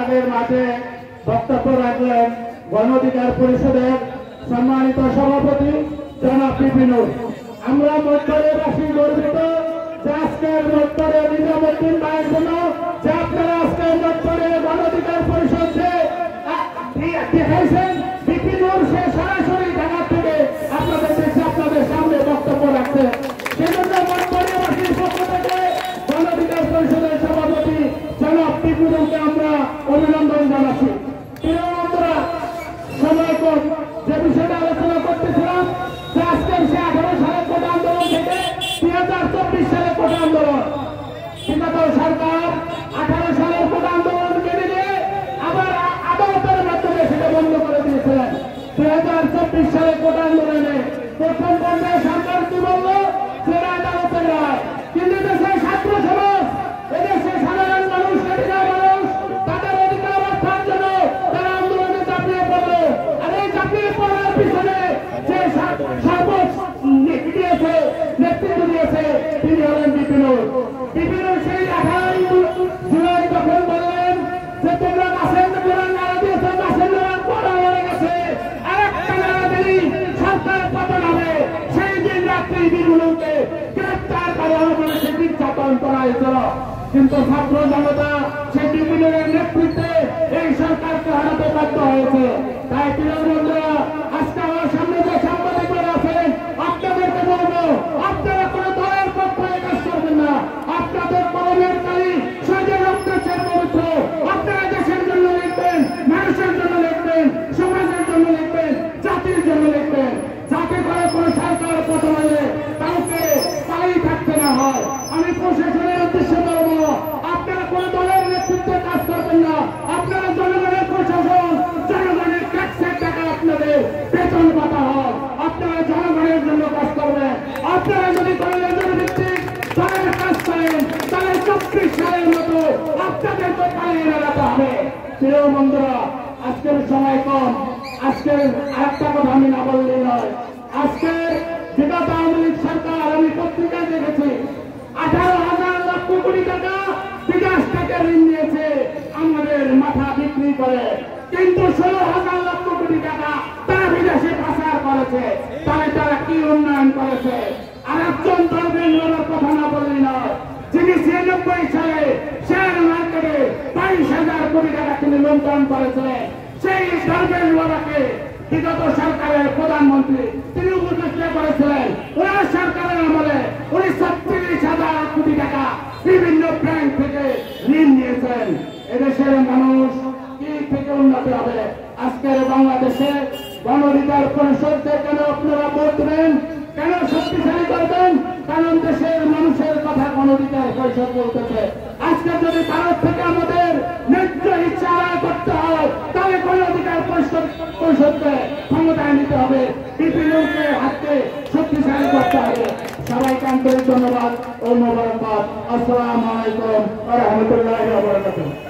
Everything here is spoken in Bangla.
আমাদের মাঝে বক্তব্য রাখলেন গণ অধিকার পরিষদের সম্মানিত সভাপতি জনাব বিপিনুর। আমরা মধ্যবাসী গর্বিত যে আজকের মধ্যে নিজামুদ্দিন ভাইয়ের জন্য যে আপনারা আজকের মধ্যে গণ অধিকার পরিষদে দেখাইছেন বিপিনুর সে সরাসরি ঢাকা থেকে আপনাদের দেশে আপনাদের সামনে বক্তব্য রাখছে। সেজন্য মধ্যবাসীর পক্ষ থেকে গণ অধিকার পরিষদের সভাপতি জনাব বিপিনুরকে আমরা অভিনন্দন জানাচ্ছি। সময় কম যে বিষয়টা আলোচনা করতেছিলাম যে আজকের সে 18 সালের কোটা আন্দোলন থেকে 2024 সালের কোটা আন্দোলন বিগত সরকার 18 সালের কোটা আন্দোলন কেটে দিয়ে আবার আদালতের মাধ্যমে সেটা বন্ধ করে দিয়েছিলেন। 2024 সালের কোটা আন্দোলনে প্রথম পর্যায়ে সরকার কি বলল সেটা আদালতের রায়, কিন্তু দেশের ছাত্র সমাজ এদেশে সাধারণ মানুষ কেটে মানুষ তাদের অধিকার রক্ষার জন্য তারা আন্দোলনে ঝাঁপিয়ে পড়লো। আর এই ঝাঁপিয়ে পড়ার পিছনে যে দিয়েছে নেতৃত্ব দিয়েছে তিনি হলেন বিপিনুর। বিপিনুর সেই 18 জুলাই তখন বললেন যে তোমরা গাছের গোড়ার নাড়া দিয়েছে, গাছের নাড়ার পড়া হয়ে গেছে, আরেকটা নাড়া দিলেই সরকার পতন হবে। সেই দিন রাত্রি বিপিনুরকে গ্রেপ্তার করা হবে বলে সে নির্যাতন করা হয়েছিল, কিন্তু ছাত্র জনতা সেই বিপিনুরের নেতৃত্বে এই সরকারকে হারাতে বাধ্য হয়েছে। তাই প্রিয় বন্ধুরা, আজকে আমার সামনে যে সাংবাদিকরা আছেন আপনাদেরকে বলবো আপনারা কোনো দলের পক্ষে কাজ করবেন না। আপনাদের কলমের কালি শহীদের রক্তের পবিত্র। আপনারা দেশের জন্য লিখবেন, মানুষের জন্য লিখবেন, সমাজের জন্য লিখবেন, জাতির জন্য লিখবেন, যাতে করে কোনো সরকার পতন হলে কাউকে পালিয়ে থাকতে না হয়। আমি প্রশাসনের উদ্দেশ্যে বলবো আপনারা কোন দলের নেতৃত্বে কাজ করবেন না। আপনারা জনগণের প্রশাসন, জনগণের ট্যাক্সের টাকা আপনাদের বেতন পাতা হয়, আপনারা জনগণের জন্য কাজ করবেন। আপনারা যদি কোনো লেজর ভিত্তিক দলের কাজ করেন তাহলে 24 সালের মতো আপনাদেরকে পালিয়ে বেড়াতে হবে। প্রিয় বন্ধুরা, আজকের সময় কম, আজকের আরেকটা কথা আমি না বললেই নয়। আজকের বিগত আওয়ামী লীগ সরকার আমি পত্রিকায় দেখেছি 18,000 লক্ষ কোটি টাকা বিদেশ থেকে ঋণ নিয়েছে আমাদের মাথা বিক্রি করে, কিন্তু 16,000 লক্ষ কোটি টাকা তারা বিদেশে পাচার করেছে। তাহলে তারা কি উন্নয়ন করেছে? আর একজন দলবেন লোকের কথা না বললেই নয়, যিনি 96 সালে শেয়ার মার্কেটে 22,000 কোটি টাকা তিনি লুণ্ঠন করেছিলেন, সেই দলবেন লোককে বিগত সরকারের প্রধানমন্ত্রী তিনি উপদেষ্টা করেছিলেন। ওনার সরকারের আমলে উনি 36,000 কোটি টাকা বিভিন্ন ব্যাংক থেকে ঋণ নিয়েছেন। এদেশের মানুষ কি থেকে উন্নতি হবে? আজকের বাংলাদেশে গণ অধিকার পরিষদকে কেন আপনারা ভোট দেবেন, কেন শক্তিশালী করবেন? কারণ দেশের মানুষের কথা গণ অধিকার পরিষদ বলতেছে। আজকে যদি ভারত থেকে আমাদের ন্যায্য ইচ্ছা আদায় করতে হয় তাহলে গণ অধিকার পরিষদকে ক্ষমতায় নিতে হবে, বিপিনুরকে হাতকে শক্তিশালী করতে হবে। সবাইকে আন্তরিক ধন্যবাদ ও মোবারকবাদ। আসসালামু আলাইকুম ওয়া রাহমাতুল্লাহি ওয়া বারাকাতুহু।